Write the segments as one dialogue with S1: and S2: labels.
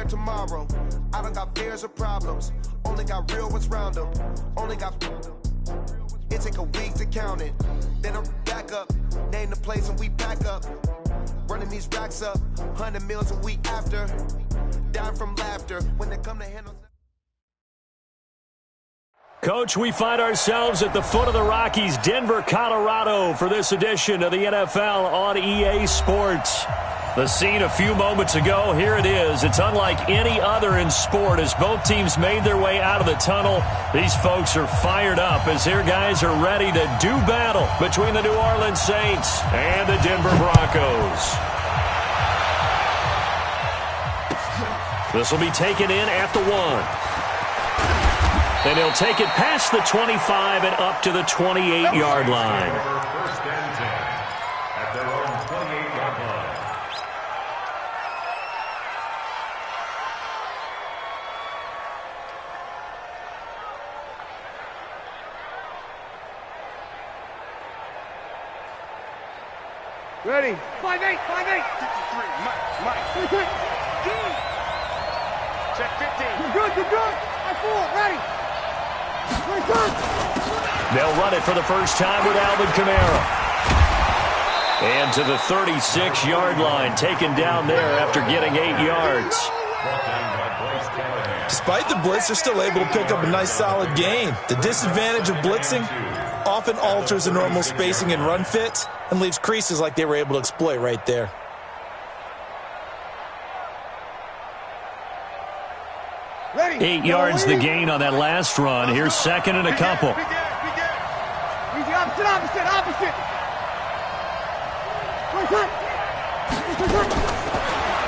S1: tomorrow. I don't got fears or problems. Only got real ones round them. Only got... It take a week to count it. Then I'm back up. Name the place and we pack up. Running these racks up. 100 meals a week after. Down from laughter. When they come to handle...
S2: Coach, we find ourselves at the foot of the Rockies, Denver, Colorado, for this edition of the NFL on EA Sports. The scene a few moments ago, here it is. It's unlike any other in sport as both teams made their way out of the tunnel. These folks are fired up as their guys are ready to do battle between the New Orleans Saints and the Denver Broncos. This will be taken in at the 1. And he'll take it past the 25 and up to the 28-yard line.
S3: First and 10 at their own 28-yard line.
S4: Ready? 5-8, 5-8. 53, Mike. Check 15. You're good. I 4, ready.
S2: They'll run it for the first time with Alvin Kamara. And to the 36-yard line, taken down there after getting 8 yards.
S5: Despite the blitz, they're still able to pick up a nice solid gain. The disadvantage of blitzing often alters the normal spacing and run fits and leaves creases like they were able to exploit right there.
S4: Ready.
S2: 8 yards the gain on that last run. Here's second and a couple.
S4: Easy, opposite.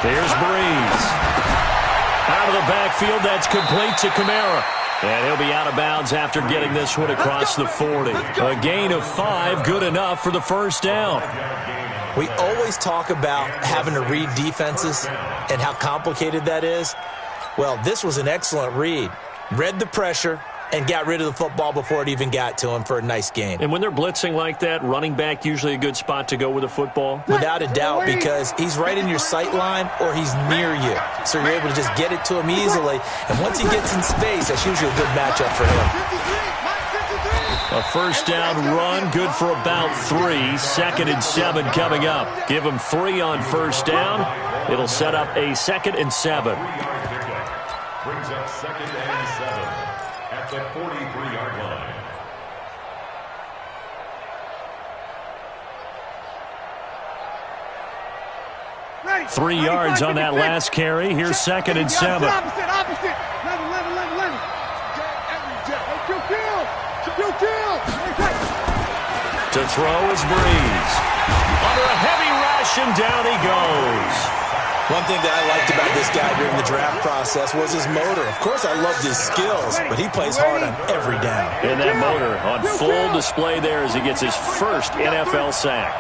S2: There's Breeze. Out of the backfield, that's complete to Kamara. And he'll be out of bounds after getting this one across the 40. A gain of 5, good enough for the first down.
S5: We always talk about having to read defenses and how complicated that is. Well, this was an excellent read. Read the pressure and got rid of the football before it even got to him for a nice gain.
S2: And when they're blitzing like that, running back usually a good spot to go with the football?
S5: Without a doubt, because he's right in your sight line or he's near you. So you're able to just get it to him easily. And once he gets in space, that's usually a good matchup for him.
S2: A first down run, good for about 3. Second and 7 coming up. Give him 3 on first down. It'll set up a 2nd and 7.
S3: Brings up 2nd and 7 at the 43-yard line.
S4: Ready.
S2: 3 yards on that last carry. Here's 2nd and 7.
S4: Opposite. Level. Kill.
S2: To throw is Breeze. Under a heavy rush, and down he goes.
S5: One thing that I liked about this guy during the draft process was his motor. Of course, I loved his skills, but he plays hard on every down.
S2: And that motor on full display there as he gets his first NFL sack.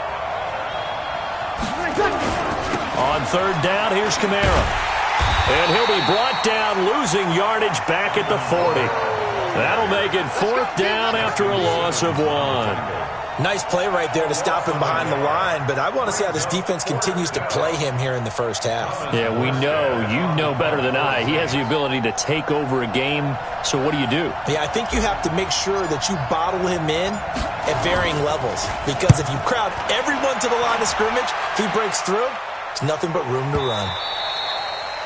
S2: On third down, here's Kamara. And he'll be brought down, losing yardage back at the 40. That'll make it 4th down after a loss of 1.
S5: Nice play right there to stop him behind the line, but I want to see how this defense continues to play him here in the first half.
S2: Yeah, we know. You know better than I. He has the ability to take over a game, so what do?
S5: Yeah, I think you have to make sure that you bottle him in at varying levels, because if you crowd everyone to the line of scrimmage, if he breaks through, there's nothing but room to run.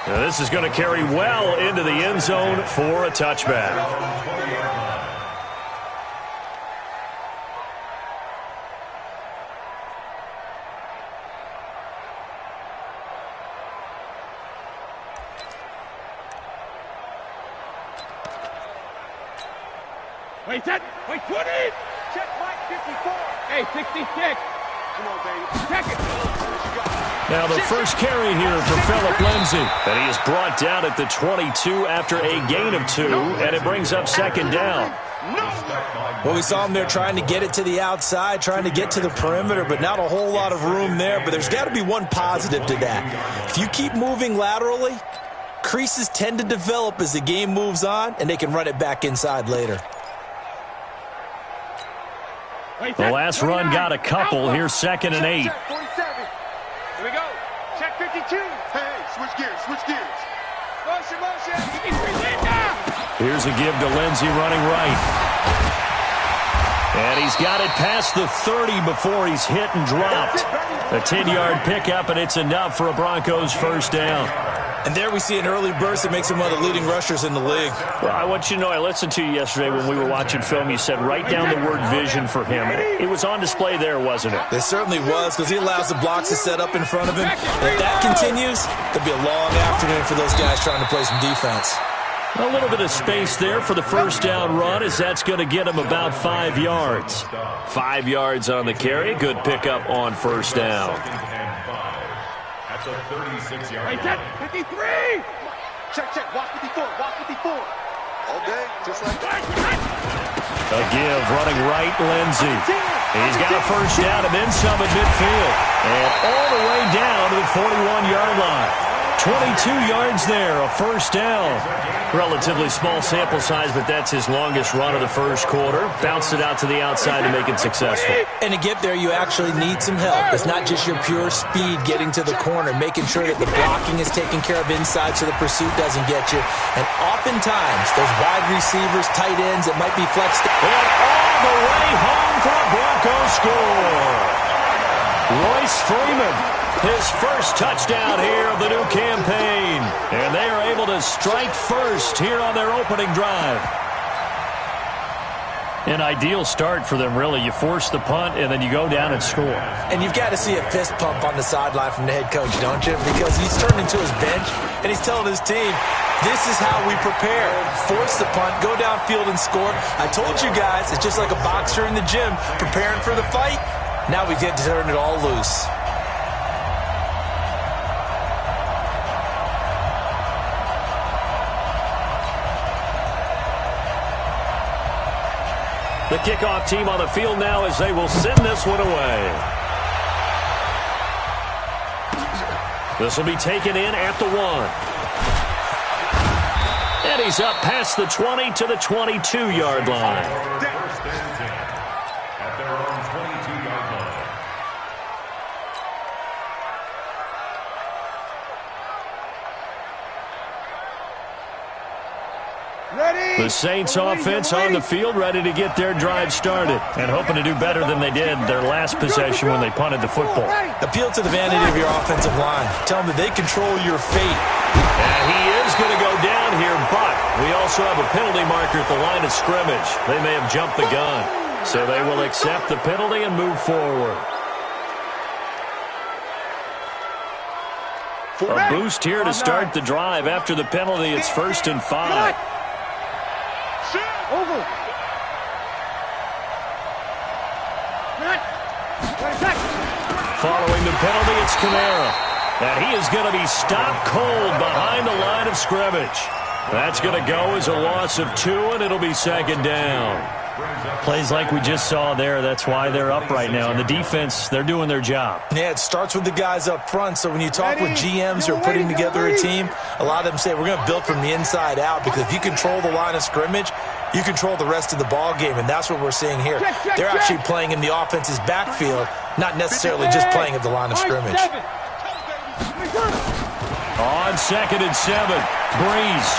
S2: Now, this is going to carry well into the end zone for a touchback.
S4: Wait, 20. Check Mike 54. Hey, 66. Come on, baby. Check it.
S2: Now the first carry here for Phillip Lindsay. And he is brought down at the 22 after a gain of 2, and it brings up 2nd down.
S5: Well, we saw him there trying to get it to the outside, trying to get to the perimeter, but not a whole lot of room there. But there's got to be one positive to that. If you keep moving laterally, creases tend to develop as the game moves on, and they can run it back inside later.
S2: The last run got a couple. Here's 2nd and 8.
S4: 47. Here we go. Check 52. Hey, switch gears.
S2: Here's a give to Lindsey running right. And he's got it past the 30 before he's hit and dropped. A 10-yard pickup, and it's enough for a Broncos first down.
S5: And there we see an early burst that makes him one of the leading rushers in the league.
S2: Well, I want you to know, I listened to you yesterday when we were watching film. You said write down the word vision for him. It was on display there, wasn't it?
S5: It certainly was, because he allows the blocks to set up in front of him. And if that continues, it'll be a long afternoon for those guys trying to play some defense.
S2: A little bit of space there for the first down run, as that's going to get him about 5 yards. 5 yards on the carry. Good pickup on first down.
S3: That's a 36-yard
S4: Check, 53!
S1: Check, walk 54, walk 54. All day, just like that.
S2: A give, running right, Lindsey. He's got a first down and then some at midfield. And all the way down to the 41-yard line. 22 yards there, a first down. Relatively small sample size, but that's his longest run of the first quarter. Bounced it out to the outside to make it successful.
S5: And to get there, you actually need some help. It's not just your pure speed getting to the corner, making sure that the blocking is taken care of inside so the pursuit doesn't get you. And oftentimes, those wide receivers, tight ends, it might be flexed.
S2: And all the way home for a Broncos score. Royce Freeman, his first touchdown here of the new campaign. And they are able to strike first here on their opening drive. An ideal start for them, really. You force the punt, and then you go down and score.
S5: And you've got to see a fist pump on the sideline from the head coach, don't you? Because he's turned into his bench, and he's telling his team, this is how we prepare. Force the punt, go downfield and score. I told you guys, it's just like a boxer in the gym preparing for the fight. Now we get to turn it all loose.
S2: The kickoff team on the field now as they will send this one away. This will be taken in at the 1. And he's up past the 20 to the 22-yard line.
S3: First and 10 at their own 22-yard line.
S2: The Saints offense on the field, ready to get their drive started and hoping to do better than they did their last possession when they punted the football.
S5: Appeal to the vanity of your offensive line. Tell them that they control your fate.
S2: And he is going to go down here, but we also have a penalty marker at the line of scrimmage. They may have jumped the gun, so they will accept the penalty and move forward. A boost here to start the drive. After the penalty, it's 1st and 5.
S4: Over.
S2: Following the penalty, it's Kamara. And he is going to be stopped cold behind the line of scrimmage. That's going to go as a loss of 2, and it'll be 2nd down. Plays like we just saw there. That's why they're up right now. And the defense, they're doing their job.
S5: Yeah, it starts with the guys up front. So when you talk with GMs who are putting together a team, a lot of them say we're going to build from the inside out, because if you control the line of scrimmage, you control the rest of the ball game, and that's what we're seeing here. They're actually playing in the offense's backfield, not necessarily just playing at the line of scrimmage.
S2: On 2nd and 7, Breeze.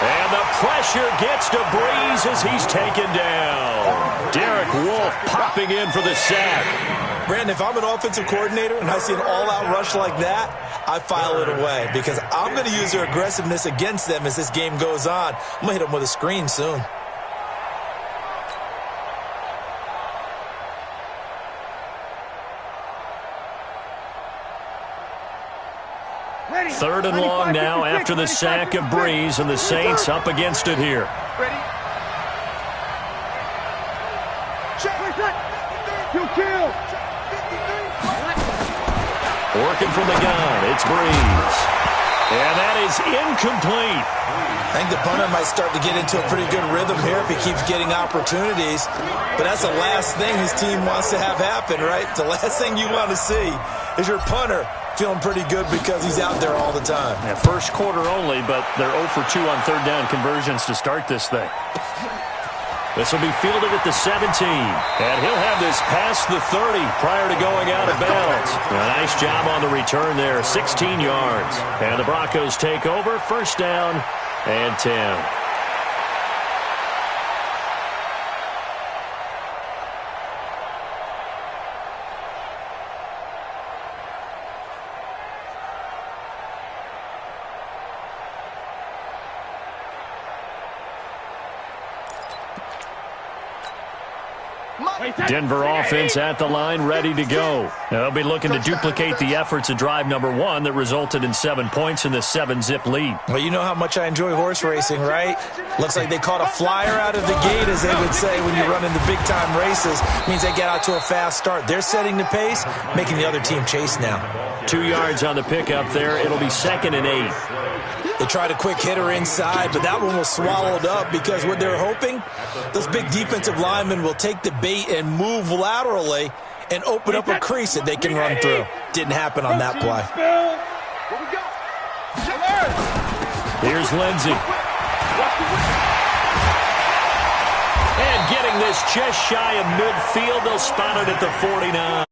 S2: And the pressure gets to Breeze as he's taken down. Derek Wolfe popping in for the sack.
S5: Brandon, if I'm an offensive coordinator and I see an all-out rush like that, I file it away, because I'm going to use their aggressiveness against them as this game goes on. I'm going to hit them with a screen soon.
S2: Third and long now after the sack of Breeze, and the Saints up against it here.
S4: Ready? Kill.
S2: Working from the gun, it's Breeze. And that is incomplete.
S5: I think the punter might start to get into a pretty good rhythm here if he keeps getting opportunities. But that's the last thing his team wants to have happen, right? The last thing you want to see is your punter feeling pretty good because he's out there all the time.
S2: Yeah, first quarter only, but they're 0 for 2 on 3rd down conversions to start this thing. This will be fielded at the 17. And he'll have this past the 30 prior to going out of bounds. A nice job on the return there, 16 yards. And the Broncos take over, first down and 10. Denver offense at the line, ready to go. They'll be looking to duplicate the efforts of drive number 1 that resulted in 7 points in the 7-zip lead.
S5: Well, you know how much I enjoy horse racing, right? Looks like they caught a flyer out of the gate, as they would say when you run in the big-time races. Means they get out to a fast start. They're setting the pace, making the other team chase now.
S2: 2 yards on the pickup there. It'll be 2nd and 8.
S5: They tried a quick hitter inside, but that one was swallowed up because what they're hoping, those big defensive linemen will take the bait and move laterally and open up a crease that they can run through. Didn't happen on that play.
S2: Here's Lindsey. And getting this just shy of midfield, they'll spot it at the 49.